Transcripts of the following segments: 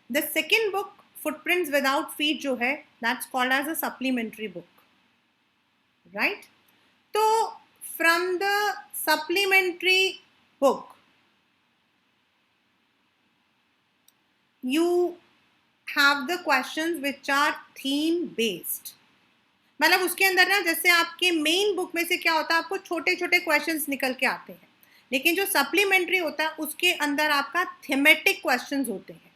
The second book footprints without feet जो है, that's called as a supplementary book, right? तो from the supplementary book you have the questions which are theme based. मतलब उसके अंदर ना, जैसे आपके मेन बुक में से क्या होता है, आपको छोटे छोटे क्वेश्चंस निकल के आते हैं, लेकिन जो सप्लीमेंट्री होता है उसके अंदर आपका थीमेटिक क्वेश्चंस होते हैं.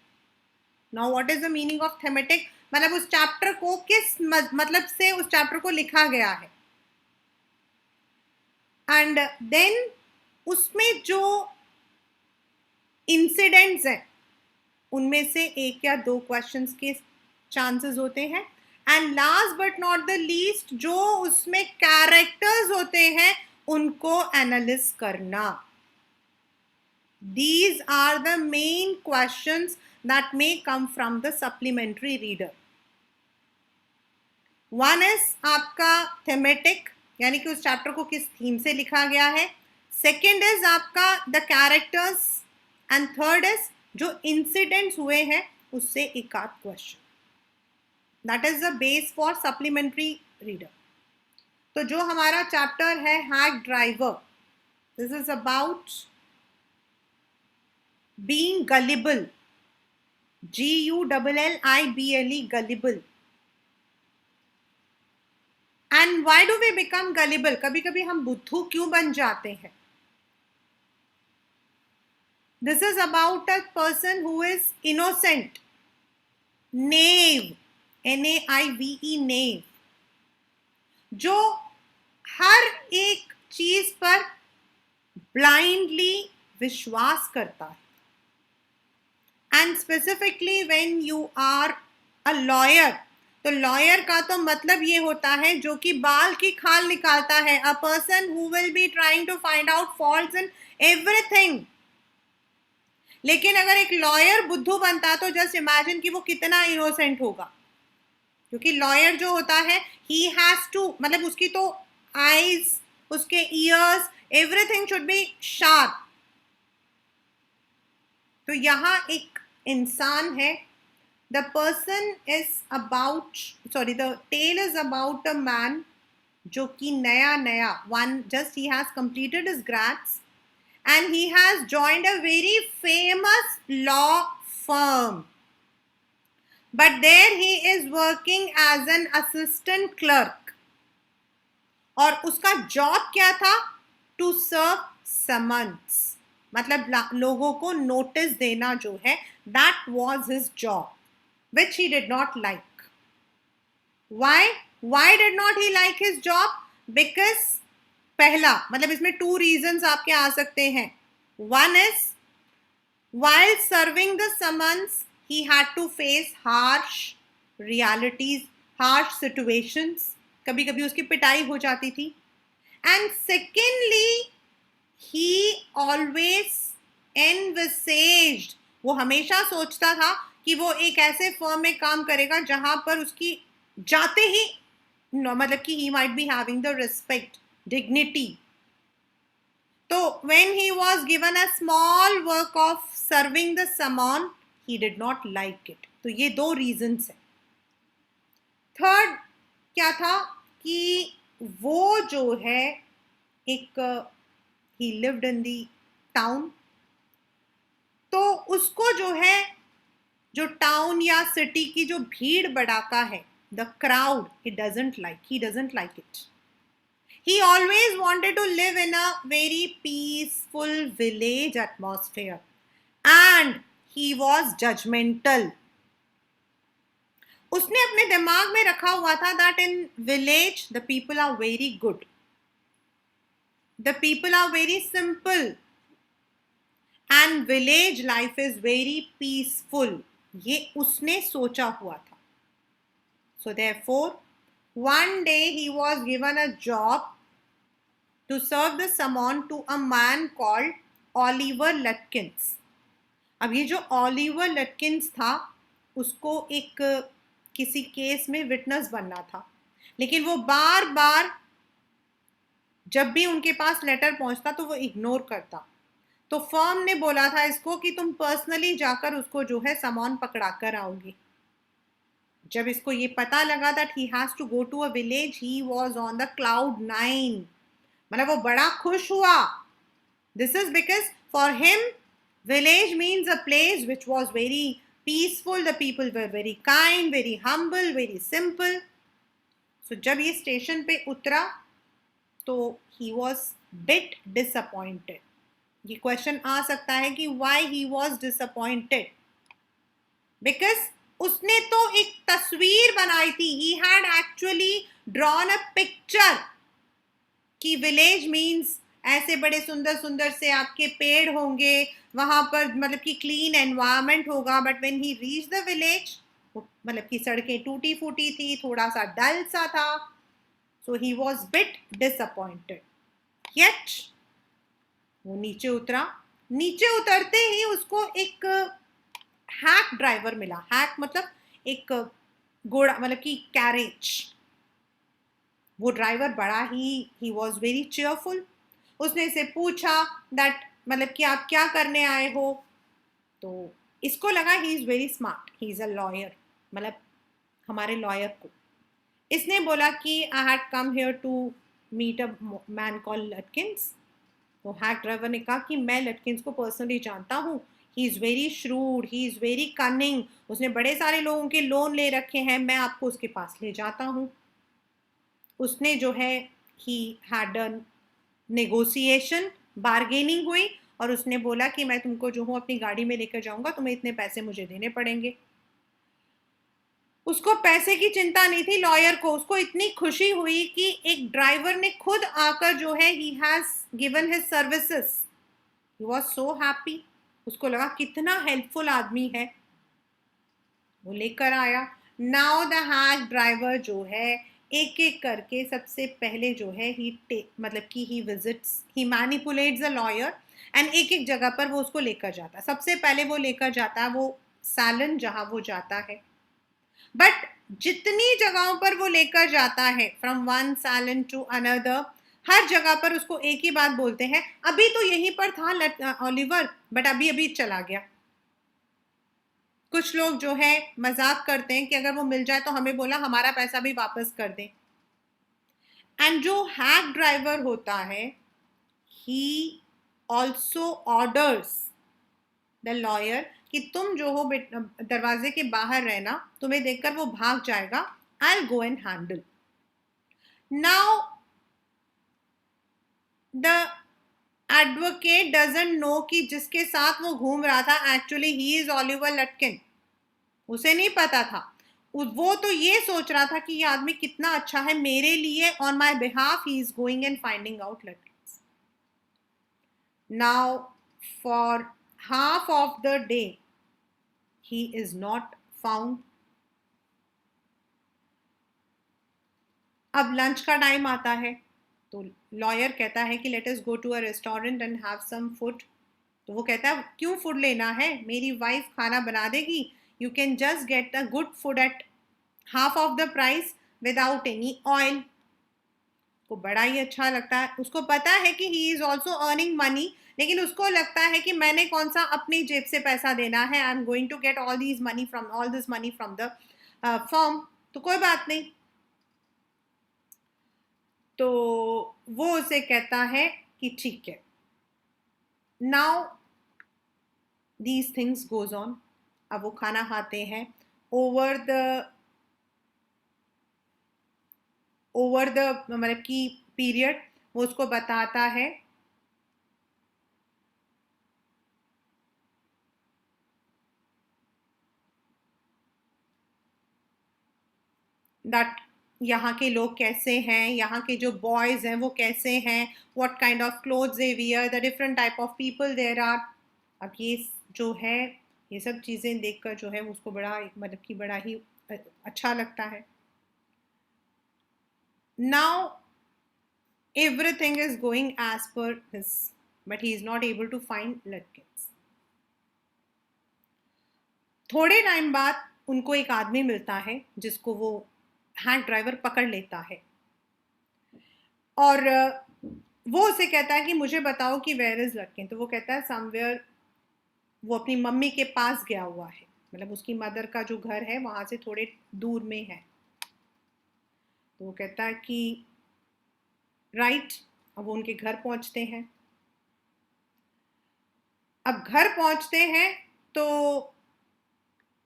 Now what is the meaning of thematic? मतलब उस चैप्टर को किस मतलब से उस चैप्टर को लिखा गया है, एंड देन उसमें जो इंसिडेंट्स हैं उनमें से एक या दो क्वेश्चंस के चांसेस होते हैं, and last but not the least जो उसमें कैरेक्टर्स होते हैं उनको एनालिस करना. These are the main questions that may come from the supplementary reader. One is आपका thematic, यानी कि उस चैप्टर को किस थीम से लिखा गया है. सेकेंड इज आपका the characters, and third is जो इंसिडेंट्स हुए हैं उससे एक आध question. That is the base for supplementary reader. तो जो हमारा चैप्टर है hack driver, this is about being gullible, GULLIBLE, gullible. And why do we become gullible? कभी कभी हम बुद्धू क्यों बन जाते हैं? This is about a person who is innocent, naive, NAIVE, naive, जो हर एक चीज पर ब्लाइंडली विश्वास करता है. And specifically when you are a lawyer, तो लॉयर का तो मतलब ये होता है जो कि बाल की खाल निकालता है, a person who will be trying to find out faults in everything. लेकिन अगर एक लॉयर बुद्धू बनता तो जस्ट इमेजिन कि वो कितना इनोसेंट होगा, क्योंकि लॉयर जो होता है ही हैज टू, मतलब उसकी तो आईज, उसके ears, everything should be sharp. तो यहाँ एक इंसान है, the person is about, sorry, the tale is about a man जो कि नया नया वन, जस्ट ही has completed his grades and he has joined a very famous law firm, but there he is working as an assistant clerk. और उसका job क्या था? To serve summons, मतलब लोगों को नोटिस देना जो है, that was his job, which he did not like. Why did not he like his job? Because पहला, मतलब इसमें टू रीजंस आपके आ सकते हैं. One is while serving the summons he had to face harsh realities, harsh situations, कभी कभी उसकी पिटाई हो जाती थी. And secondly he always envisaged, वो हमेशा सोचता था कि वो एक ऐसे फर्म में काम करेगा जहां पर उसकी जाते ही मतलब कि he might be having the respect, dignity. तो when he was given a small work of serving the summon, he did not like it. तो ये दो reasons हैं. थर्ड क्या था कि वो जो है एक he lived in the town, तो उसको जो है, जो टाउन या सिटी की जो भीड़ भड़ाका है, the crowd, he doesn't like it. He always wanted to live in a very peaceful village atmosphere, and he was judgmental. उसने अपने दिमाग में रखा हुआ था that in village the people are very good, the people are very simple, and village life is very peaceful. ये उसने सोचा हुआ था. So therefore, one day he was given a job to serve the summon to a man called Oliver Lutkins. अब ये जो Oliver Lutkins था, उसको एक किसी केस में विटनेस बनना था, लेकिन वो बार बार जब भी उनके पास लेटर पहुंचता तो वो इग्नोर करता. तो फर्म ने बोला था इसको कि तुम पर्सनली जाकर उसको जो है सामान पकड़ा कर आओगे। जब इसको ये पता लगा that he has to go to a village, he was on the cloud 9, मतलब वो बड़ा खुश हुआ। This is because for him village means a place which was very peaceful, the people were very kind, very humble, very simple. So जब ये station पे उतरा तो ही वॉज बिट डिसअपॉइंटेड। ये क्वेश्चन आ सकता है कि why he was disappointed, because उसने तो एक तस्वीर बनाई थी, he had actually drawn a picture कि विलेज मीन्स ऐसे बड़े सुंदर सुंदर से आपके पेड़ होंगे वहां पर, मतलब कि क्लीन एनवायरनमेंट होगा। But when he reach the village, मतलब कि सड़कें टूटी फूटी थी, थोड़ा सा डल सा था। So he was bit disappointed. Yet वो नीचे उतरा। नीचे उतरते ही उसको एक हैक ड्राइवर मिला। हैक मतलब एक घोड़ा, मतलब कि कैरेज। वो ड्राइवर बड़ा ही वॉज वेरी चेयरफुल। उसने इसे पूछा दैट मतलब कि आप क्या करने आए हो। तो इसको लगा he is very smart, he is a lawyer, मतलब हमारे लॉयर को। इसने बोला कि I had come here to meet a man called Lutkins. तो हैक ड्राइवर ने कहा कि मैं लटकिंस को पर्सनली जानता हूँ, he is very shrewd, he is very cunning, उसने बड़े सारे लोगों के लोन ले रखे हैं, मैं आपको उसके पास ले जाता हूँ। उसने जो है he had a negotiation, bargaining हुई, और उसने बोला कि मैं तुमको जो हूँ अपनी गाड़ी में लेकर जाऊंगा, तुम्हें इतने पैसे मुझे देने पड़ेंगे। उसको पैसे की चिंता नहीं थी लॉयर को, उसको इतनी खुशी हुई कि एक ड्राइवर ने खुद आकर जो है he has given his services. He was so happy. उसको लगा कितना हेल्पफुल आदमी है, वो लेकर आया। नाउ द हैक ड्राइवर जो है एक एक करके सबसे पहले जो है ही मतलब कि he visits, he manipulates a lawyer, and एक एक जगह पर वो उसको लेकर जाता है। सबसे पहले वो लेकर जाता है वो सैलन जहां वो जाता है। बट जितनी जगहों पर वो लेकर जाता है, फ्रॉम वन सैलन टू अनदर, हर जगह पर उसको एक ही बात बोलते हैं, अभी तो यहीं पर था ओलिवर, बट अभी अभी चला गया। कुछ लोग जो है मजाक करते हैं कि अगर वो मिल जाए तो हमें बोला हमारा पैसा भी वापस कर दे। एंड जो हैक ड्राइवर होता है, he also orders the lawyer कि तुम जो हो दरवाजे के बाहर रहना, तुम्हें देखकर वो भाग जाएगा, I go and handle. Now the advocate doesn't know कि जिसके साथ वो घूम रहा था actually he is Oliver Lutkin. उसे नहीं पता था। वो तो ये सोच रहा था कि ये आदमी कितना अच्छा है मेरे लिए, on my behalf he is going and finding out Lutkins. Now for half of the day he is not found. अब लंच का टाइम आता है तो लॉयर कहता है कि let us go to a restaurant and have some food. तो वो कहता है क्यों फूड लेना है, मेरी वाइफ खाना बना देगी, you can just get a good food at half of the price without any oil. को बड़ा ही अच्छा लगता है। उसको पता है कि he is also earning money, लेकिन उसको लगता है कि मैंने कौन सा अपनी जेब से पैसा देना है, I am going to get all this money from the firm, तो कोई बात नहीं। तो वो उसे कहता है कि ठीक है। Now these things goes on. अब वो खाना खाते हैं। ओवर द मतलब की पीरियड वो उसको बताता है दैट यहाँ के लोग कैसे हैं, यहाँ के जो बॉयज हैं वो कैसे हैं, what kind of clothes they wear, the different type of people there are. अब ये जो है ये सब चीज़ें देखकर जो है उसको बड़ा मतलब कि बड़ा ही अच्छा लगता है। Now everything is going as per his, but he is not able to find Lutkins. थोड़े टाइम बाद उनको एक आदमी मिलता है जिसको वो हैक ड्राइवर पकड़ लेता है, और वो उसे कहता है कि मुझे बताओ कि वेयर इज लटकिन, तो वो कहता है समवेयर, वो अपनी मम्मी के पास गया हुआ है, मतलब उसकी मदर का जो घर है वहां से थोड़े दूर में है। तो वो कहता है कि राइट। अब वो उनके घर पहुंचते हैं। अब घर पहुंचते हैं तो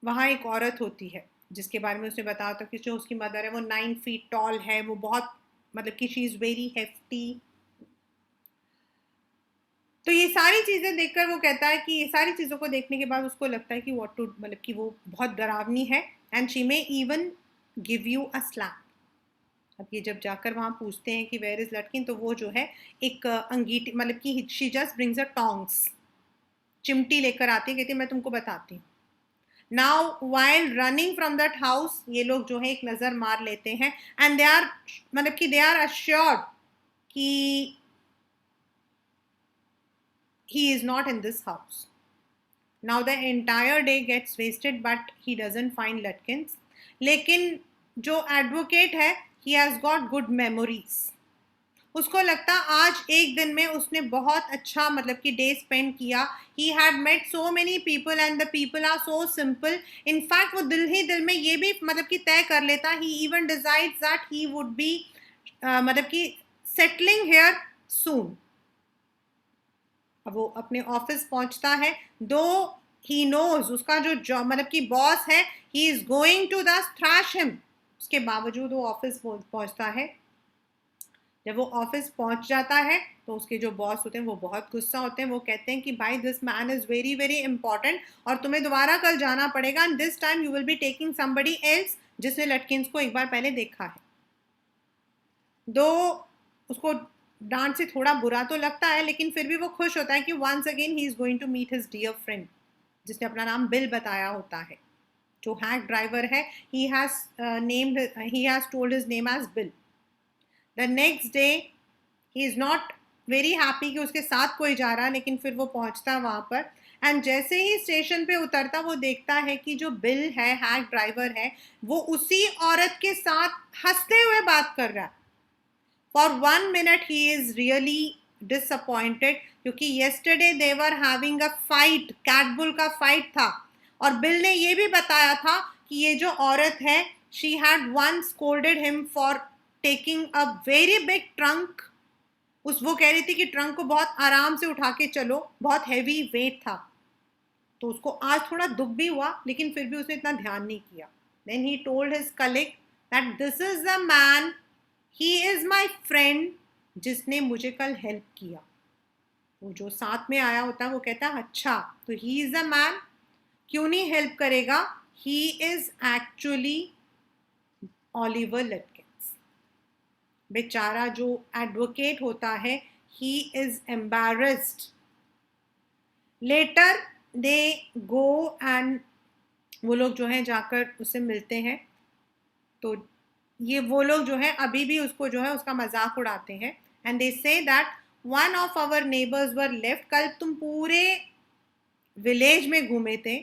वहां एक औरत होती है जिसके बारे में उसने बताया था कि जो उसकी मदर है वो 9 फीट टॉल है, वो बहुत मतलब कि शी इज वेरी हेफ्टी। तो ये सारी चीजें देखकर वो कहता है कि ये सारी चीजों को देखने के बाद उसको लगता है कि व्हाट टू, मतलब कि वो बहुत डरावनी है, and she may even give you a slap. अब ये जब जाकर वहां पूछते हैं कि वेयर इज लटकिन, तो वो जो है एक अंगीठी, मतलब कि she just brings a tongs, चिमटी लेकर आती है, कहती है मैं तुमको बताती हूँ। Now while running from that house, ये लोग जो है एक नजर मार लेते हैं, एंड दे आर, मतलब कि दे आर अश्योर्ड कि he is not in this house. Now the entire day gets wasted but he doesn't find Lutkins. लेकिन जो एडवोकेट है he has got good memories. उसको लगता आज एक दिन में उसने बहुत अच्छा मतलब कि डे स्पेंड किया। He had met so many people and the people are so simple. In fact वो दिल ही दिल में ये भी मतलब कि तय कर लेता, he even decides that he would be मतलब कि सेटलिंग हेयर सून। अब वो अपने ऑफिस पहुंचता है, दो ही नोज उसका जो मतलब कि बॉस है he is going to the thrash him, उसके बावजूद वो ऑफिस पहुंचता है। जब वो ऑफिस पहुंच जाता है तो उसके जो बॉस होते हैं वो बहुत गुस्सा होते हैं। वो कहते हैं कि भाई this man is very very important और तुम्हें दोबारा कल जाना पड़ेगा, and this time you will be taking somebody else जिसने लटकिंस को एक बार पहले देखा है। दो उसको डांट से थोड़ा बुरा तो लगता है, लेकिन फिर भी वो खुश होता है कि once again he is going to meet his dear friend, जिसने अपना नाम बिल बताया होता है, जो हैक ड्राइवर है। He has named, he has told his name as Bill. The next day he is not very happy कि उसके साथ कोई जा रहा है, लेकिन फिर वो पहुंचता है वहां पर, एंड जैसे ही स्टेशन पे उतरता वो देखता है कि जो बिल है, हैक ड्राइवर है, वो उसी औरत के साथ हंसते हुए बात कर रहा है। For 1 minute he is really disappointed क्योंकि yesterday they were having a fight, कैट बुल का फाइट था, और बिल ने ये भी बताया था कि ये जो औरत है she had once scolded him for taking a very big trunk। वो कह रही थी कि ट्रंक को बहुत आराम से उठा के चलो, बहुत हैवी वेट था। तो उसको आज थोड़ा दुख भी हुआ, लेकिन फिर भी उसने इतना ध्यान नहीं किया। Then he told his colleague that this is the man, he is my friend, जिसने मुझे कल हेल्प किया। वो जो साथ में आया होता है वो कहता है अच्छा तो ही इज अ मैन, क्यों नहीं हेल्प करेगा, he is actually Oliver Lutkins. बेचारा जो एडवोकेट होता है he is embarrassed. Later they go and वो लोग जो है जाकर उससे मिलते हैं। तो ये वो लोग जो है अभी भी उसको जो है उसका मजाक उड़ाते हैं, and they say that one of our neighbours were left, कल तुम पूरे विलेज में घूमे थे,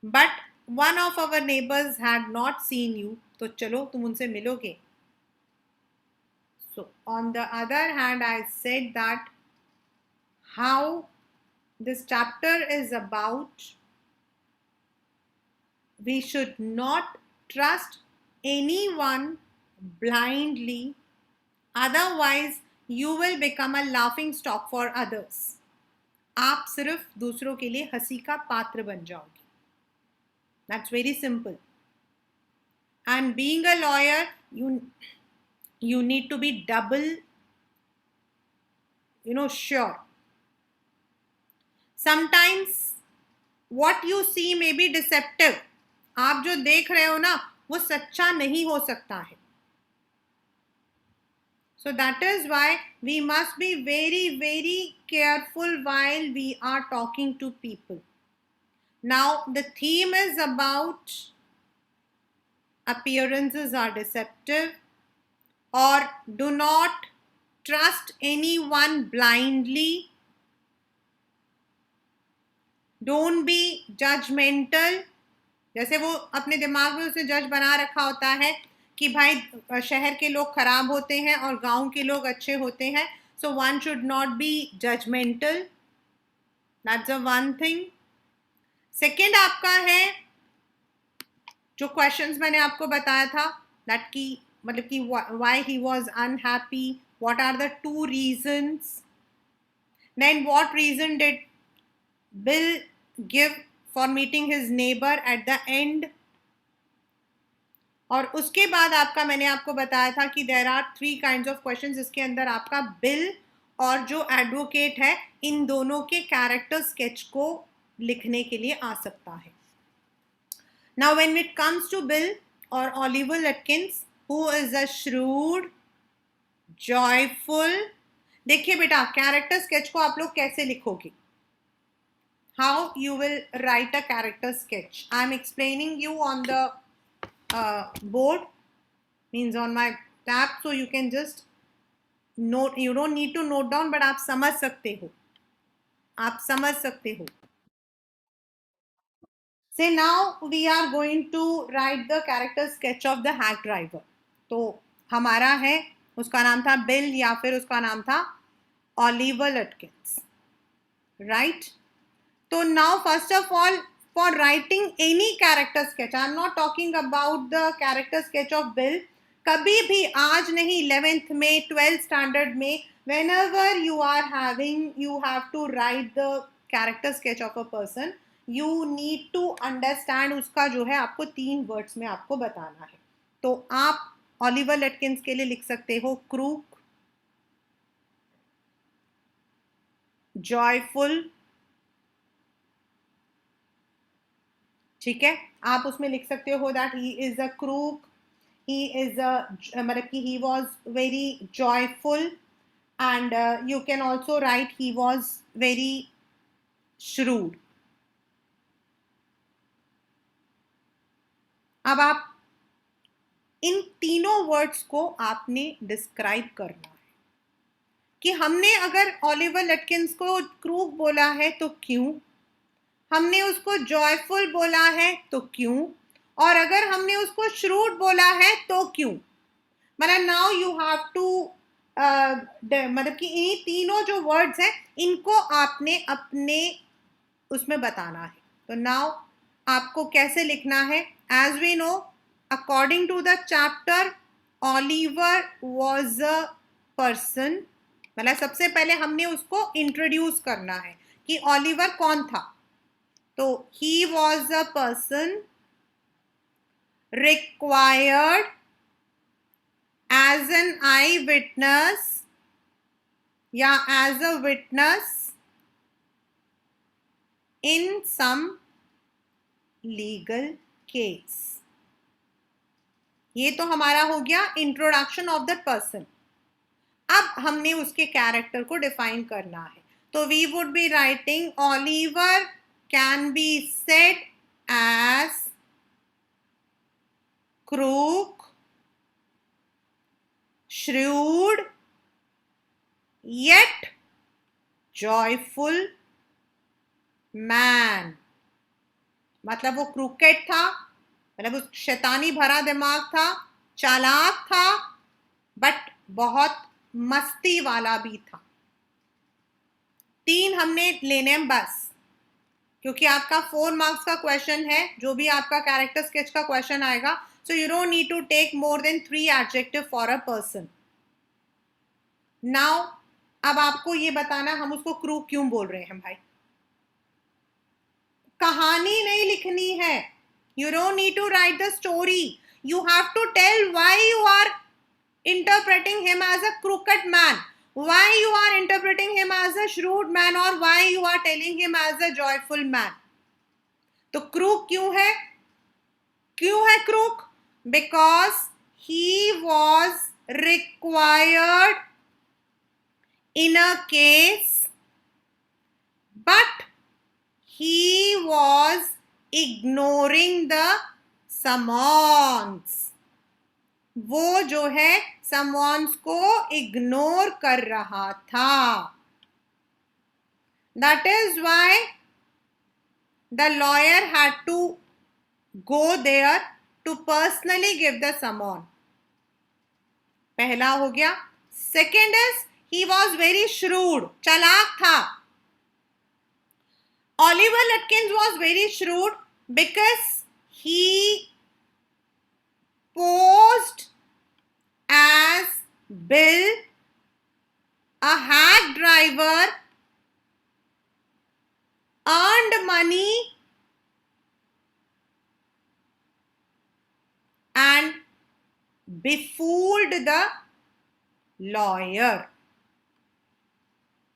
but one of our neighbours had not seen you, तो चलो तुम उनसे मिलोगे। So on the other hand I said that how this chapter is about we should not trust anyone blindly, otherwise you will become a laughing stock for others। आप सिर्फ दूसरों के लिए हंसी का पात्र बन जाओगे। That's very simple। And being a lawyer, you need to be double, sure। Sometimes what you see may be deceptive। आप जो देख रहे हो ना वो सच्चा नहीं हो सकता है। So that is why we must be very very careful while we are talking to people। Now the theme is about appearances are deceptive, or do not trust anyone blindly, don't be judgmental। जैसे वो अपने दिमाग में उसने जज बना रखा होता है कि भाई शहर के लोग खराब होते हैं और गांव के लोग अच्छे होते हैं। So one should not be judgmental. That's the one thing. Second आपका है जो क्वेश्चंस मैंने आपको बताया था, दैट की मतलब कि why he was unhappy, what are the two reasons, then what reason did Bill give for meeting his neighbour at the end. और उसके बाद आपका मैंने आपको बताया था कि there are 3 kinds of questions, जिसके अंदर आपका बिल और जो एडवोकेट है इन दोनों के कैरेक्टर स्केच को लिखने के लिए आ सकता है. Now when it comes to Bill or Oliver Atkins, who is a shrewd, joyful, देखिए बेटा कैरेक्टर स्केच को आप लोग कैसे लिखोगे, how you will write a character sketch. I am explaining you on the board, means on my tab, so you can just note. You don't need to note down, but आप समझ सकते हो, आप समझ सकते हो. Say now we are going to write the character sketch of the hack driver. तो हमारा है, उसका नाम था बिल या फिर उसका नाम था ऑलिवर लटकिंस, राइट. तो now first of all, for writing any character sketch, I am not talking about the character sketch of bill. कभी भी आज नहीं, 11th में, 12th स्टैंडर्ड में, whenever you are having, you have to write the character sketch of a person, you need to understand उसका जो है आपको 3 वर्ड्स में आपको बताना है. तो आप ऑलिवर लटकिंस के लिए लिख सकते हो क्रूक, जॉयफुल, ठीक है. आप उसमें लिख सकते हो that he is a crook, he is अ, मतलब कि he was very joyful, and you can also right he was very shrewd. अब आप इन तीनों वर्ड्स को आपने डिस्क्राइब करना है कि हमने अगर ऑलिवर लटकिंस को क्रूक बोला है तो क्यों, हमने उसको जॉयफुल बोला है तो क्यों, और अगर हमने उसको श्रूड बोला है तो क्यों. मतलब नाउ यू हैव टू, मतलब कि इन तीनों जो वर्ड्स हैं इनको आपने अपने उसमें बताना है. तो नाउ आपको कैसे लिखना है, as we know, according to the chapter, Oliver was a person. मतलब सबसे पहले हमने उसको इंट्रोड्यूस करना है कि ऑलिवर कौन था. तो he was a person required as an eye witness या as a witness in some legal case. ये तो हमारा हो गया इंट्रोडक्शन ऑफ द पर्सन. अब हमने उसके कैरेक्टर को डिफाइन करना है. तो we would be writing Oliver can be said as crook, shrewd, yet joyful man. मतलब वो क्रूकेट था, मतलब उस शैतानी भरा दिमाग था, चालाक था, बट बहुत मस्ती वाला भी था. 3 हमने लेने हैं बस, क्योंकि आपका 4 मार्क्स का क्वेश्चन है. जो भी आपका कैरेक्टर स्केच का क्वेश्चन आएगा, so you don't need to take more than 3 adjective for a person. Now अब आपको ये बताना हम उसको क्रूक क्यों बोल रहे हैं भाई. कहानी नहीं लिखनी है, you don't need to write the story, you have to tell why you are interpreting him as a crooked man, why you are interpreting him as a shrewd man, or why you are telling him as a joyful man. तो crook क्यों है, क्यों है crook, because he was required in a case but he was ignoring the summons. वो जो है समवॉन्स को ignore कर रहा था. That is why the lawyer had to go there to personally give the summon. पहला हो गया. Second is he was very shrewd, चालाक था. Oliver Lutkins was very shrewd because he posed as Bill, a hack driver, earned money and befooled the lawyer.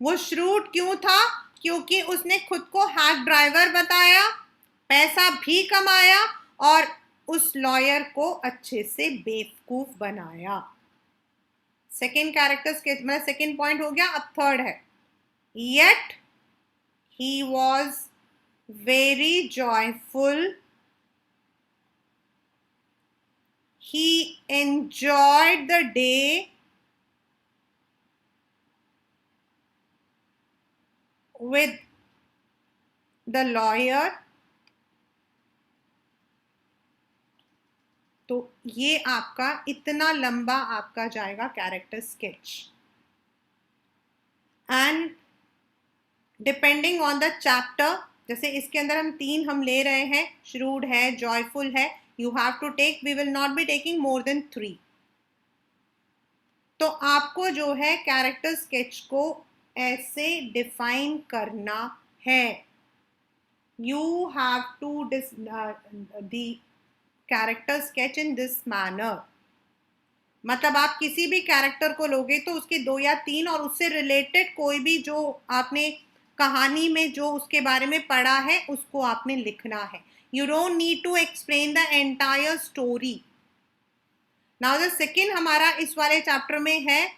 वो shrewd क्यों था? क्योंकि उसने खुद को हैक ड्राइवर बताया, पैसा भी कमाया और उस लॉयर को अच्छे से बेवकूफ बनाया. सेकेंड कैरेक्टर स्केच में सेकेंड पॉइंट हो गया. अब थर्ड है, yet he was very joyful, he enjoyed the day with the lawyer. तो ये आपका इतना लंबा आपका जाएगा character sketch. And depending on the chapter, जैसे इसके अंदर हम 3 हम ले रहे हैं, श्रूड है, जॉयफुल है, you have to take, we will not be taking more than 3. तो आपको जो है कैरेक्टर स्केच को ऐसे डिफाइन करना है. You have to the character sketch in this manner. मतलब आप किसी भी कैरेक्टर को लोगे तो उसके 2 या 3 और उससे रिलेटेड कोई भी जो आपने कहानी में जो उसके बारे में पढ़ा है उसको आपने लिखना है. You don't need to explain the entire story. Now the second हमारा इस वाले चैप्टर में है,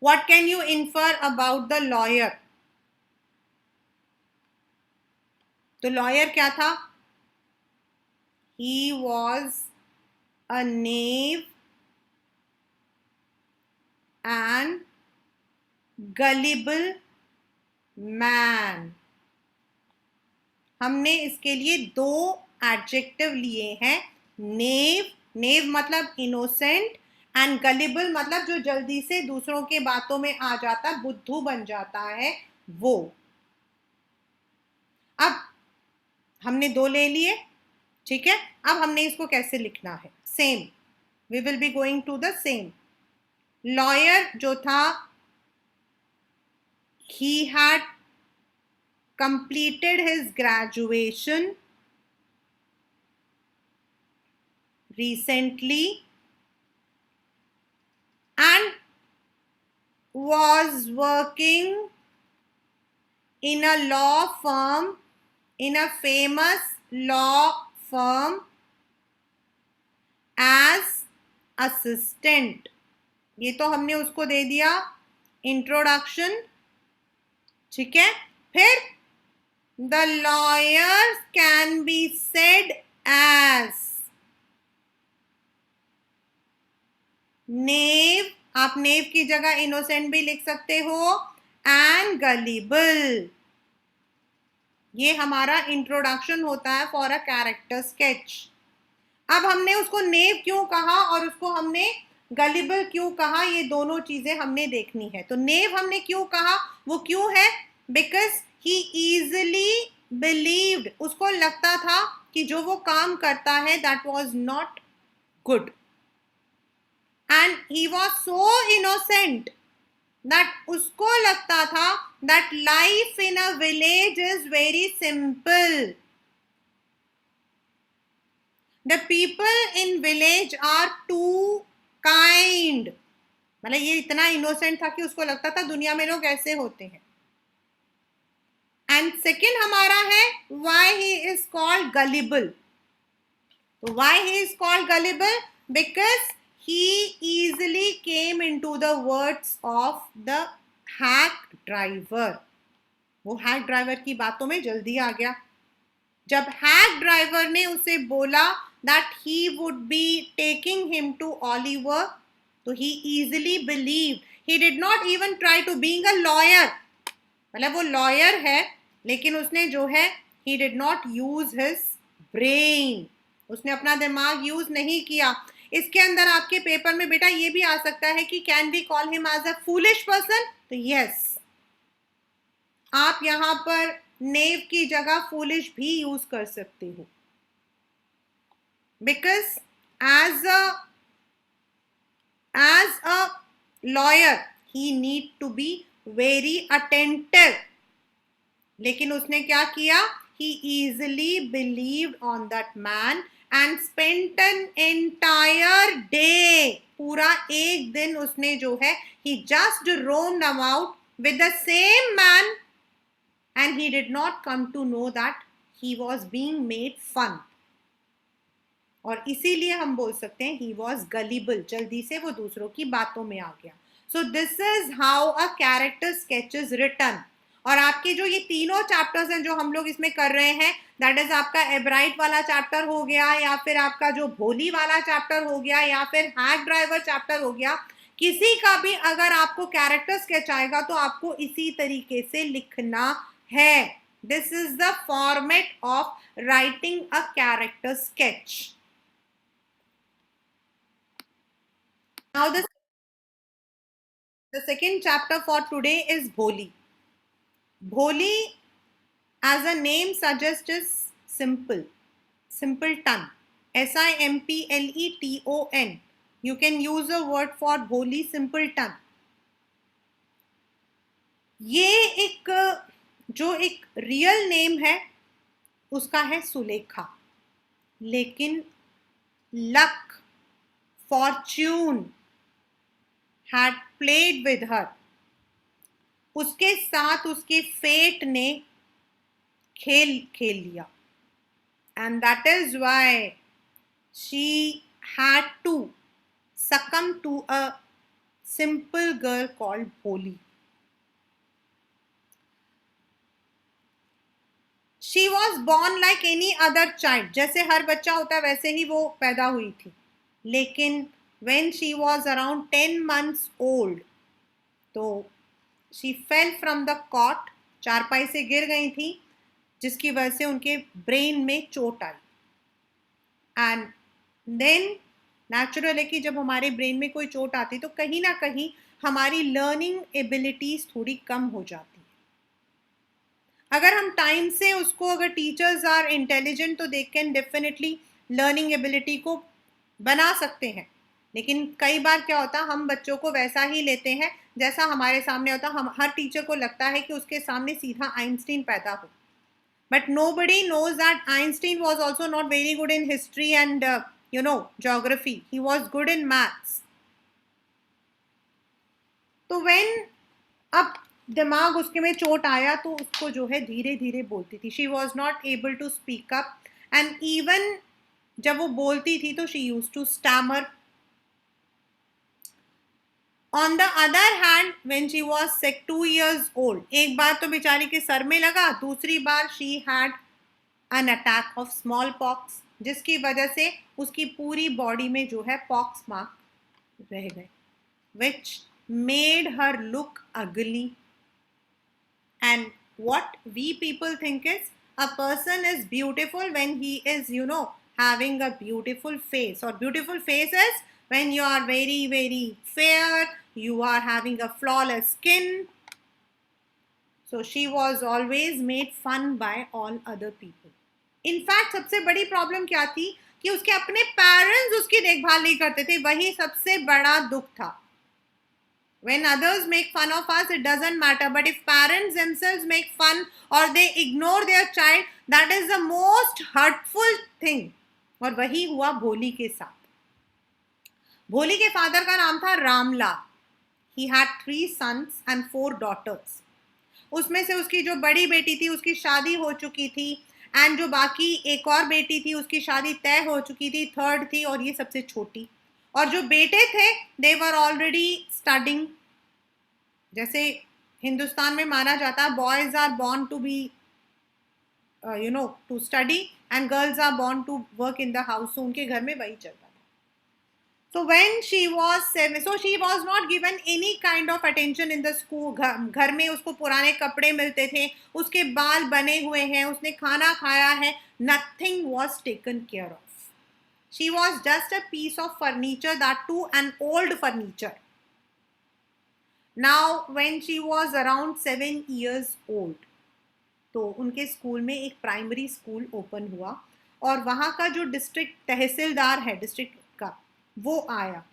what can you infer about the lawyer? तो लॉयर क्या था? He was a knave and gullible man. हमने इसके लिए 2 एडजेक्टिव लिए हैं. नेव, नेव मतलब इनोसेंट, एंड गलिबल मतलब जो जल्दी से दूसरों के बातों में आ जाता, बुद्धू बन जाता है वो. अब हमने 2 ले लिए, ठीक है. अब हमने इसको कैसे लिखना है? Same, we will be going to the same. Lawyer जो था, he had completed his graduation recently and was working in a law firm, in a famous law firm as assistant. ये तो हमने उसको दे दिया इंट्रोडक्शन, ठीक है. फिर the lawyers can be said as knave, आप नेव की जगह इनोसेंट भी लिख सकते हो, and gullible. ये हमारा इंट्रोडक्शन होता है फॉर अ कैरेक्टर स्केच. अब हमने उसको नेव क्यों कहा और उसको हमने गलिबल क्यों कहा, ये दोनों चीजें हमने देखनी है. तो नेव हमने क्यों कहा, वो क्यों है? बिकॉज ही इजिली बिलीव्ड, उसको लगता था कि जो वो काम करता है that was not good, and he was so innocent that उसको लगता था that life in a village is very simple. The people in village are too kind. मतलब ये इतना इनोसेंट था कि उसको लगता था दुनिया में लोग ऐसे होते हैं. एंड सेकेंड हमारा है why he is called gullible. तो why he is called gullible? Because he easily came into the words of the hack driver. वो हैक ड्राइवर की बातों में जल्दी आ गया. जब हैक ड्राइवर ने उसे बोला that he would be taking him to Oliver, तो he easily believed. He did not even try to being a lawyer. मतलब वो लॉयर है लेकिन उसने जो है he did not use his brain. उसने अपना दिमाग यूज नहीं किया. इसके अंदर आपके पेपर में बेटा ये भी आ सकता है कि can we call him as a foolish person, तो यस, आप यहां पर नेव की जगह फूलिश भी यूज कर सकते हो, because as a lawyer he need to be very attentive. लेकिन उसने क्या किया, he easily believed on that man and spent an entire day, पूरा एक दिन उसने जो है he just roamed about with the same man and he did not come to know that he was being made fun. और इसीलिए हम बोल सकते हैं ही वॉज गलीबल, जल्दी से वो दूसरों की बातों में आ गया. So this is how a character sketch is written. और आपके जो ये तीनों चैप्टर्स हैं जो हम लोग इसमें कर रहे हैं, दैट इज आपका एब्राइट वाला चैप्टर हो गया, या फिर आपका जो भोली वाला चैप्टर हो गया, या फिर हैक ड्राइवर चैप्टर हो गया, किसी का भी अगर आपको कैरेक्टर स्केच आएगा तो आपको इसी तरीके से लिखना है. This is the format of writing a character sketch. Now the second chapter for today is Bholi. Bholi, as a name suggests, is simple, simpleton. Simpleton. You can use a word for Bholi, simpleton. ये एक जो एक real name है उसका है सुलेखा, लेकिन luck, Fortune had played with her. उसके साथ उसके फेट ने खेल लिया, and that is why she had to succumb to a simple girl called Bholi. She was born like any other child. जैसे हर बच्चा होता है वैसे ही वो पैदा हुई थी, लेकिन when she was around 10 months old, तो she fell from the cot, चारपाई से गिर गई थी, जिसकी वजह से उनके ब्रेन में चोट आई. एंड देन नेचुरल है कि जब हमारे ब्रेन में कोई चोट आती तो कहीं ना कहीं हमारी लर्निंग एबिलिटीज थोड़ी कम हो जाती है. अगर हम टाइम से उसको, अगर टीचर्स आर इंटेलिजेंट तो they can definitely learning ability को बना सकते हैं. लेकिन कई बार क्या होता है, हम बच्चों को वैसा ही लेते हैं जैसा हमारे सामने होता. हम हर टीचर को लगता है कि उसके सामने सीधा आइंस्टीन पैदा हो, but nobody knows that Einstein was also not very good in history and geography. He was good in maths. तो व्हेन अब दिमाग उसके में चोट आया तो उसको जो है धीरे धीरे बोलती थी. She was not able to speak up, and even जब वो बोलती थी तो she use to stammer. On the other hand, when she was 2 years old, एक बार तो बेचारी के सर में लगा, दूसरी बार she had an attack of smallpox, जिसकी वजह से उसकी पूरी बॉडी में जो है पॉक्स मार्क रह गए, which made her look ugly. And what we people think is a person is beautiful when he is, having a beautiful face. Or beautiful face is when you are very, very fair, you are having a flawless skin. So she was always made fun by all other people. In fact, सबसे बड़ी problem क्या थी कि उसके अपने parents उसकी देखभाल नहीं करते थे. वही सबसे बड़ा दुख था. When others make fun of us, it doesn't matter. But if parents themselves make fun or they ignore their child, that is the most hurtful thing. और वही हुआ भोली के साथ. भोली के फादर का नाम था Ramlal. He had 3 sons and 4 daughters. उसमें से उसकी जो बड़ी बेटी थी उसकी शादी हो चुकी थी, एंड जो बाकी एक और बेटी थी उसकी शादी तय हो चुकी थी, थर्ड थी, और ये सबसे छोटी. और जो बेटे थे दे वर ऑलरेडी स्टडिंग. जैसे हिंदुस्तान में माना जाता है boys are born to be to study and girls are born to work in the house. तो उनके घर में वही चलता था. So when she was 7, so she was not given any kind of attention in the school. घर में उसको पुराने कपड़े मिलते थे, उसके बाल बने हुए हैं, उसने खाना खाया है, nothing was taken care of. She was just a piece of furniture, that too an old furniture. Now when she was around 7 years old, तो उनके स्कूल में एक प्राइमरी स्कूल ओपन हुआ और वहाँ का जो डिस्ट्रिक्ट तहसीलदार है डिस्ट्रिक्ट का, वो आया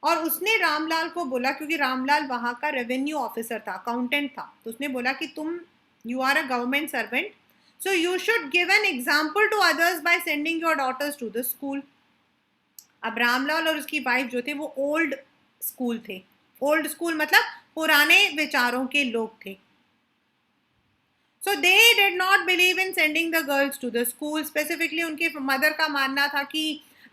और उसने रामलाल को बोला, क्योंकि रामलाल वहाँ का रेवेन्यू ऑफिसर था, अकाउंटेंट था, तो उसने बोला कि तुम you are a government servant, so you should give an example to others by sending your daughters to the school. अब रामलाल और उसकी वाइफ जो थे वो ओल्ड स्कूल थे. ओल्ड स्कूल मतलब पुराने विचारों के लोग थे. So they did not believe in sending the girls to the school. Specifically उनके मदर का मानना था कि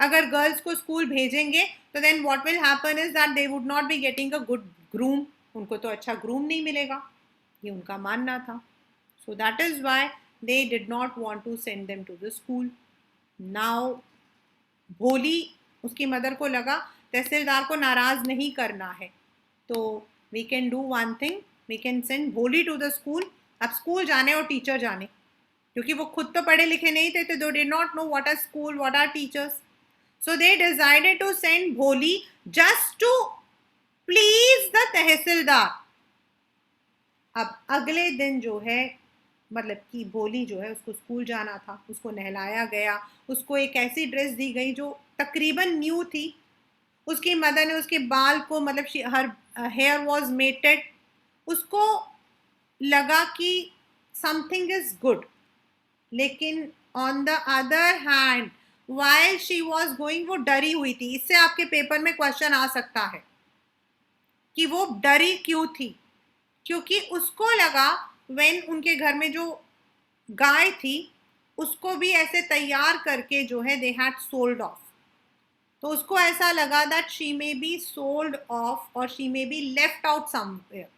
अगर गर्ल्स को स्कूल भेजेंगे तो then what will happen is that they would not be getting a good groom. उनको तो अच्छा ग्रूम नहीं मिलेगा, ये उनका मानना था. So that is why they did not want to send them to the school. Now भोली उसकी मदर को लगा तहसीलदार को नाराज नहीं करना है, तो we can do one thing, we can send भोली to the school. अब स्कूल जाने और टीचर जाने, क्योंकि वो खुद तो पढ़े लिखे नहीं थे, तो they did not know what are school, what are teachers. So they decided to send Bholi just to please the tehsildar. अब अगले दिन जो है, मतलब कि भोली जो है उसको स्कूल जाना था, उसको नहलाया गया, उसको एक ऐसी ड्रेस दी गई जो तकरीबन न्यू थी. उसकी मदर ने उसके बाल को, मतलब हर हेयर वॉज मेटेड. उसको लगा कि समथिंग इज गुड, लेकिन on the other hand while she was going, वो डरी हुई थी. इससे आपके पेपर में क्वेश्चन आ सकता है कि वो डरी क्यों थी. क्योंकि उसको लगा व्हेन उनके घर में जो गाय थी उसको भी ऐसे तैयार करके जो है दे हैड सोल्ड ऑफ, तो उसको ऐसा लगा that she may be sold off और she may be left out somewhere.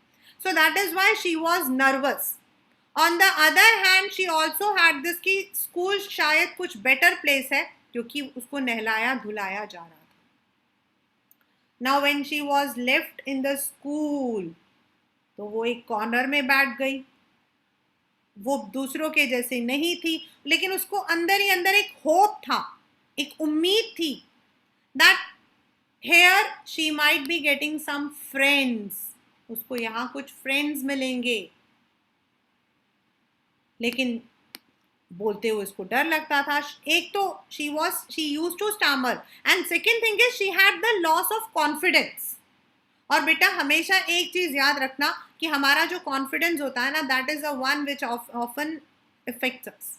So that is why she was nervous. On the other hand, she also had this कि school शायद कुछ better place है, क्योंकि उसको नहलाया धुलाया जा रहा था. Now when she was left in the school, तो वो एक कॉर्नर में बैठ गई. वो दूसरों के जैसे नहीं थी, लेकिन उसको अंदर ही अंदर एक होप था, एक उम्मीद थी that here she might be getting some friends. उसको यहाँ कुछ फ्रेंड्स मिलेंगे, लेकिन बोलते हुए उसको डर लगता था. एक तो she used to stammer and second thing is she had the loss of confidence. और बेटा हमेशा एक चीज याद रखना कि हमारा जो कॉन्फिडेंस होता है ना, that is the one which often affects us.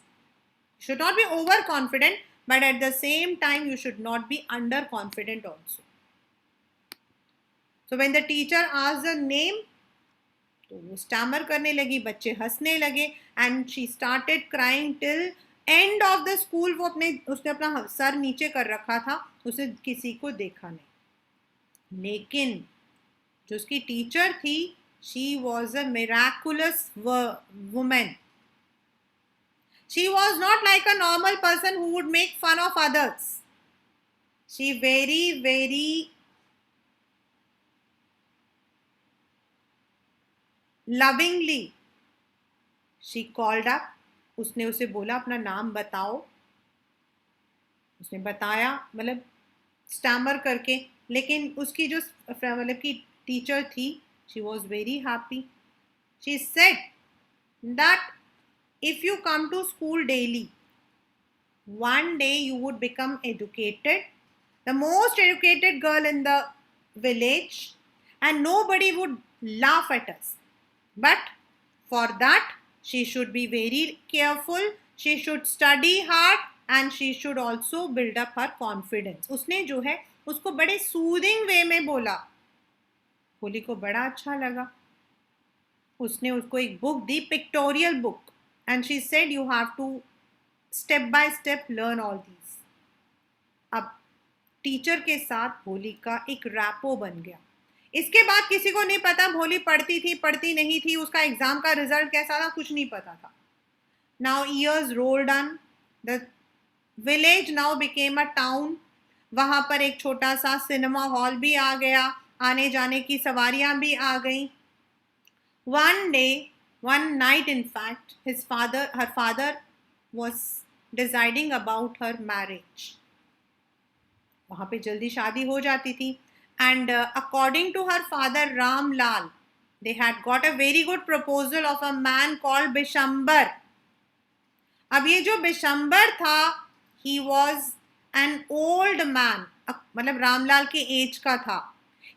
You should not be overconfident, but at the same time you should not be underconfident also. So when the teacher asked the name, तो वो stammer करने लगी, बच्चे हंसने लगे, and she started crying till end of the school. वो उसने अपना सर नीचे कर रखा था, उसे किसी को देखा नहीं. लेकिन जो उसकी टीचर थी, she was a miraculous women. She was not like a normal person who would make fun of others. She very, very lovingly she called up. उसने उसे बोला अपना नाम बताओ. उसने बताया, मतलब स्टैमर करके, लेकिन उसकी जो मतलब की टीचर थी, she was very happy. She said that if you come to school daily, one day you would become educated, the most educated girl in the village, and nobody would laugh at us. But for that, she should be very careful, she should study hard, and she should also build up her confidence. उसने जो है उसको बड़े soothing वे में बोला. होली को बड़ा अच्छा लगा. उसने उसको एक book the, pictorial book, and she said you have to step by step learn all these. अब टीचर के साथ भोली का एक रैपो बन गया. इसके बाद किसी को नहीं पता भोली पढ़ती थी पढ़ती नहीं थी, उसका एग्जाम का रिजल्ट कैसा था, कुछ नहीं पता था. Now years rolled on, the village now became a town. वहां पर एक छोटा सा सिनेमा हॉल भी आ गया, आने जाने की सवारियां भी आ गई. One night in fact, her father was deciding about her marriage. वहाँ पे जल्दी शादी हो जाती थी. And according to her father Ramlal, they had got a very good proposal of a man called Bishambar. अब ये जो बिशंबर था, he was an old man, मतलब रामलाल के एज का था.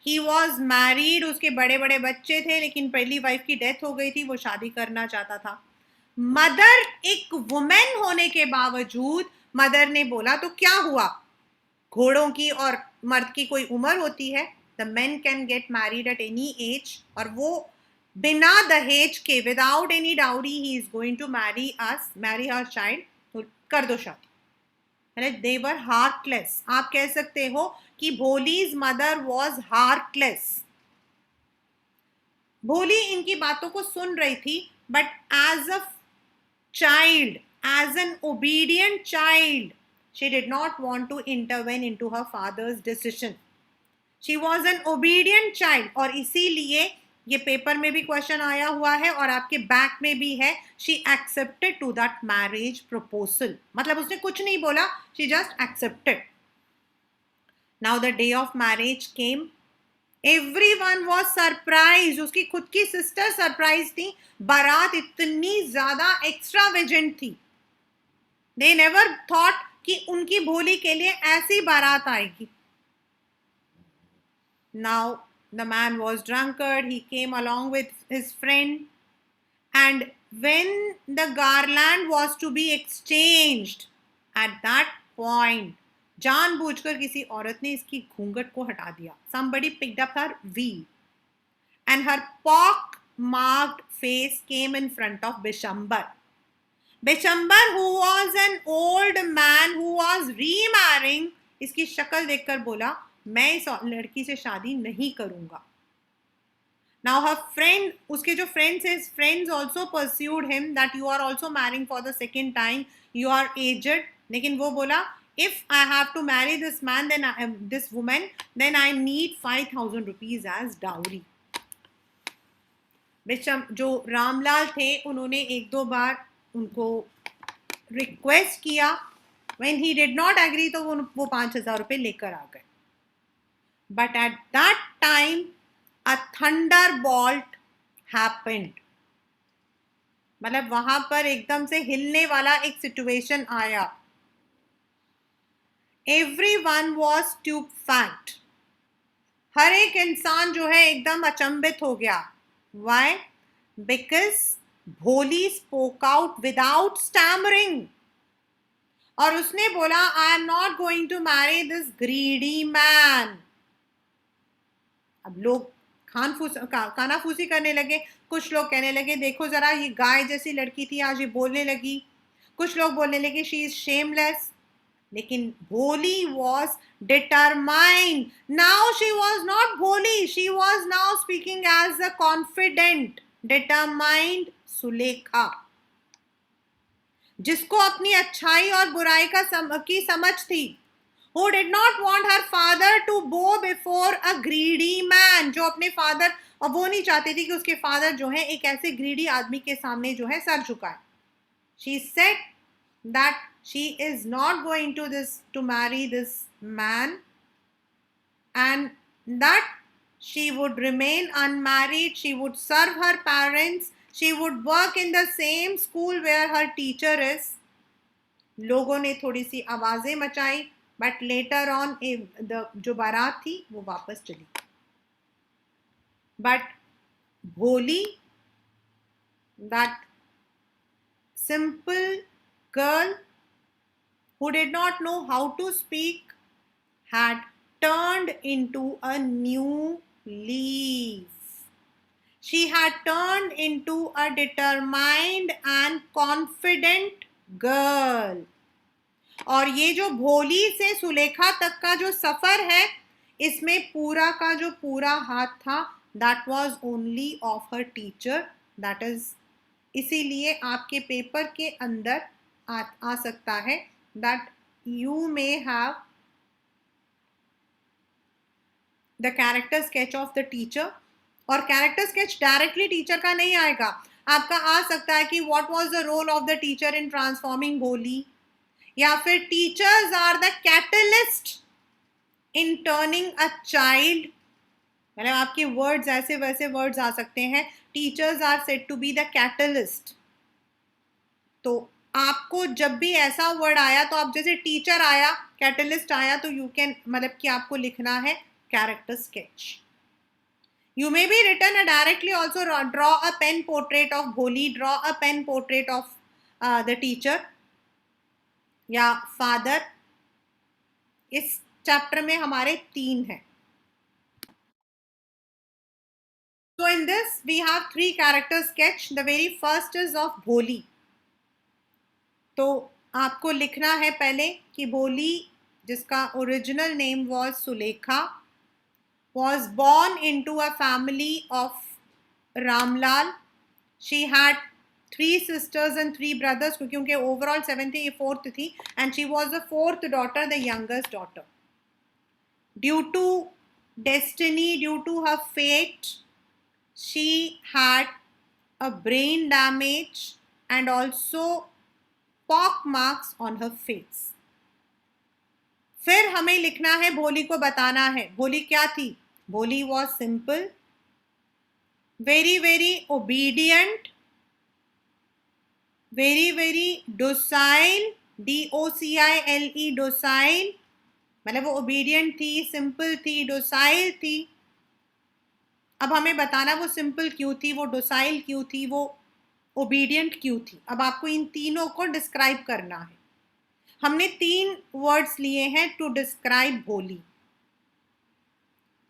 ही वॉज मैरिड, उसके बड़े बड़े बच्चे थे, लेकिन पहली वाइफ की डेथ हो गई थी, वो शादी करना चाहता था. मदर एक वुमेन होने के बावजूद मदर ने बोला तो क्या हुआ, घोड़ों की और मर्द की कोई उम्र होती है. The men can get married at any age, और वो बिना दहेज के, without any dowry, he is going to marry her child, तो कर दो शादी. They were heartless. आप कह सकते हो कि भोलीज मदर वॉज हार्टलेस. भोली इनकी बातों को सुन रही थी, but as a child, as an obedient child, she did not want to intervene into her father's decision. She was an obedient child, और इसीलिए ये पेपर में भी क्वेश्चन आया हुआ है और आपके बैक में भी है. She accepted to that marriage proposal. मतलब उसने कुछ नहीं बोला, she just accepted. Now the day of marriage came. Everyone was surprised. उसकी खुद की सिस्टर सरप्राइज थी. बारात इतनी ज्यादा एक्स्ट्रावेजेंट थी. They never thought कि उनकी भोली के लिए ऐसी बारात आएगी. Now the man was drunkard. He came along with his friend, and when the garland was to be exchanged, at that point, जानबूझकर किसी औरत ने इसकी घूंघट को हटा दिया. Somebody picked up her veil, and her pock-marked face came in front of Bishambar. Bishambar, who was an old man who was remarrying, इसकी शक्ल देखकर बोला मैं इस लड़की से शादी नहीं करूंगा. Now her friend, उसके जो friends, his friends also pursued him that you are also marrying for the second time, you are aged. लेकिन वो बोला if I have to marry this man, then this woman, then I need 5,000 rupees as dowry. जो रामलाल थे उन्होंने एक दो बार उनको request किया. When he did not agree, तो वो 5,000 रुपये लेकर आ गए. But at that time a thunderbolt happened. मतलब वहां पर एकदम से हिलने वाला एक सिचुएशन आया. Everyone was stupefied. हर एक इंसान जो है एकदम अचंभित हो गया. Why? Because भोली spoke out without stammering. और उसने बोला I am not going to marry this greedy man. अब लोग कानाफूसी करने लगे. कुछ लोग कहने लगे देखो जरा ये गाय जैसी लड़की थी, आज ये बोलने लगी. कुछ लोग बोलने लगे she is shameless. लेकिन भोली was determined. Now she was not भोली, she was now speaking as a confident, determined Sulekha, जिसको अपनी अच्छाई और बुराई की समझ थी. Who did not want her father to bow before a greedy man. जो अपने फादर, और वो नहीं चाहती थी कि उसके फादर जो है एक ऐसे ग्रीडी आदमी के सामने जो है सर झुकाए. She said that she is not going to marry this man, and that she would remain unmarried. She would serve her parents. She would work in the same school where her teacher is. लोगों ने थोड़ी सी आवाजें मचाई, but later on जो बारात थी वो वापस चली. But भोली, that simple girl who did not know how to speak, had turned into a new leaf. She had turned into a determined and confident girl. और ये जो भोली से सुलेखा तक का जो सफर है, इसमें पूरा का जो पूरा हाथ था, that was only of her teacher. That is, इसीलिए आपके पेपर के अंदर आ सकता है that you may have the character sketch of the teacher. और कैरेक्टर स्केच डायरेक्टली टीचर का नहीं आएगा. आपका आ सकता है कि what was the role of the teacher in transforming Bholi, या फिर teachers are the catalyst in turning a child, मतलब आपके वर्ड्स ऐसे वैसे वर्ड्स आ सकते हैं. Teachers are said to be the catalyst. तो आपको जब भी ऐसा वर्ड आया तो आप जैसे टीचर आया, कैटलिस्ट आया, तो यू कैन, मतलब कि आपको लिखना है character sketch. You may be written directly also. Draw a pen portrait of Bholi, draw a pen portrait of the teacher या father. इस चैप्टर में हमारे 3 हैं. So in this we have 3 character sketch. The very first is of Bholi. तो आपको लिखना है पहले कि भोली, जिसका original name was Sulekha, was born into a family of Ramlal. She had 3 sisters and 3 brothers, क्योंकि उनके ओवरऑल 7 थे, ये 4th थी, and she was the 4th daughter, the youngest daughter. Due to destiny, due to her fate, she had a brain damage and also pock marks on her face. फिर हमें लिखना है, भोली को बताना है भोली क्या थी. भोली was simple, very very obedient, very very docile, docile, docile, मतलब वो obedient थी, simple थी, docile थी. अब हमें बताना वो simple क्यों थी, वो docile क्यों थी, वो obedient क्यों थी. अब आपको इन तीनों को डिस्क्राइब करना है. हमने 3 वर्ड्स लिए हैं टू डिस्क्राइब भोली.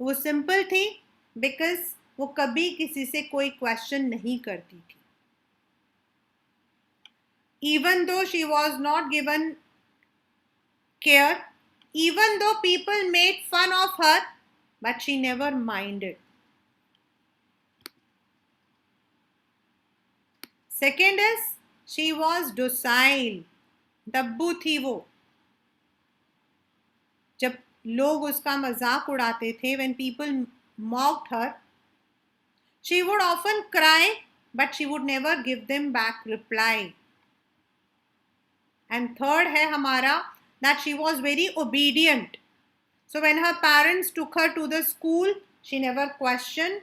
वो सिंपल थी बिकॉज वो कभी किसी से कोई क्वेश्चन नहीं करती थी. Even though she was not given care, even though people made fun of her, but she never minded. Second is she was docile. दब्बू थी वो. जब लोग उसका मजाक उड़ाते थे, when people mocked her, she would often cry, but she would never give them back reply. And third है हमारा that she was very obedient. So when her parents took her to the school, she never questioned.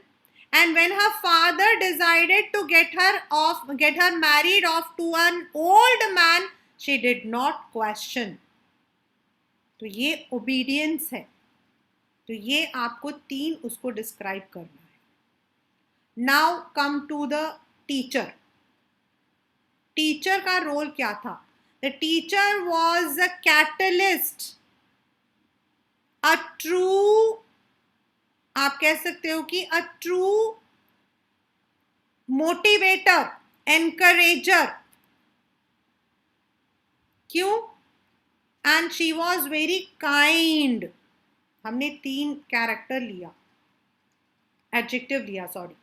And when her father decided to get her married off to an old man, she did not question. तो ये obedience है. तो ये आपको 3 उसको describe करना है. Now come to the teacher. Teacher का रोल क्या था? The teacher was a catalyst, a true, आप कह सकते हो कि a true motivator, encourager. क्यों? And she was very kind. हमने 3 कैरेक्टर लिया, एडजेक्टिव लिया, sorry.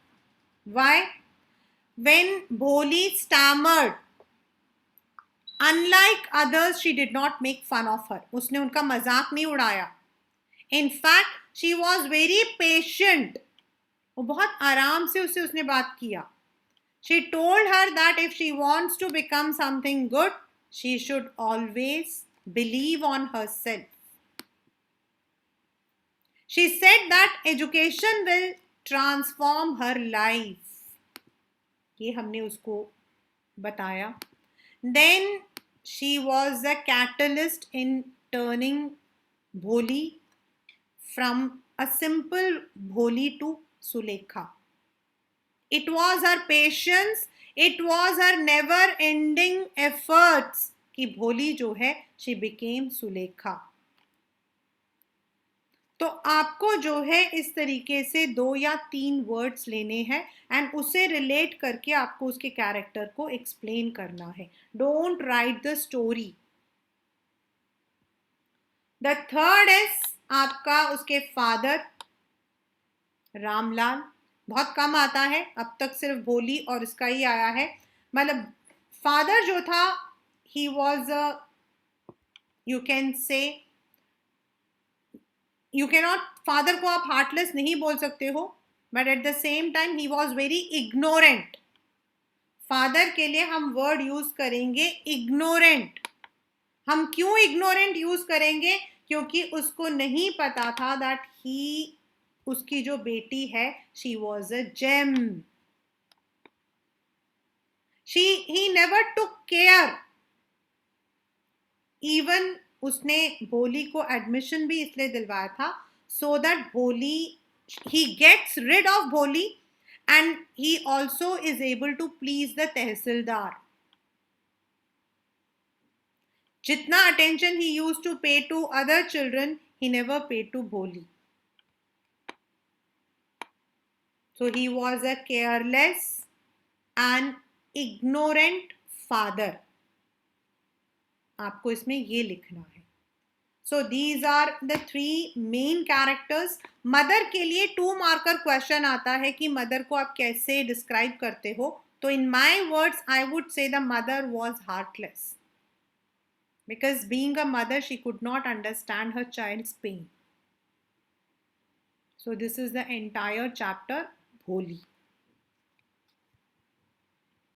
Why? When Bholi stammered, unlike others, she did not make fun of her. उसने उनका मजाक नहीं उड़ाया. In fact, she was very patient. वो बहुत आराम से उसने बात किया. She told her that if she wants to become something good, she should always believe on herself. She said that education will transform her life. ये हमने उसको बताया. Then she was a catalyst in turning Bholi from a simple Bholi to Sulekha. It was her patience, it was her never-ending efforts कि भोली जो है she became Sulekha. तो आपको जो है इस तरीके से 2 या 3 वर्ड्स लेने हैं एंड उसे रिलेट करके आपको उसके कैरेक्टर को एक्सप्लेन करना है. Don't write the story. The third is आपका उसके फादर रामलाल. बहुत कम आता है, अब तक सिर्फ भोली और इसका ही आया है. मतलब फादर जो था, he was, you can say, you cannot, father को आप हार्टलेस नहीं बोल सकते हो, but at the same time he was very ignorant. Father के लिए हम वर्ड यूज करेंगे इग्नोरेंट. हम क्यों इग्नोरेंट यूज करेंगे? क्योंकि उसको नहीं पता था दैट ही, उसकी जो बेटी है, she was a gem. He never took care. Even उसने भोली को एडमिशन भी इसलिए दिलवाया था so that Bholi, he gets rid of Bholi and he also is able to please the tehsildar. जितना attention he used to pay to other children, he never paid to Bholi. So he was a careless and ignorant father. आपको इसमें ये लिखना है. So these are the three main characters. Mother के लिए 2 marker question आता है कि मदर को आप कैसे डिस्क्राइब करते हो. तो in my words I would say the mother was heartless. Because being a mother, she could not understand her child's pain. So this is the entire chapter, Bholi.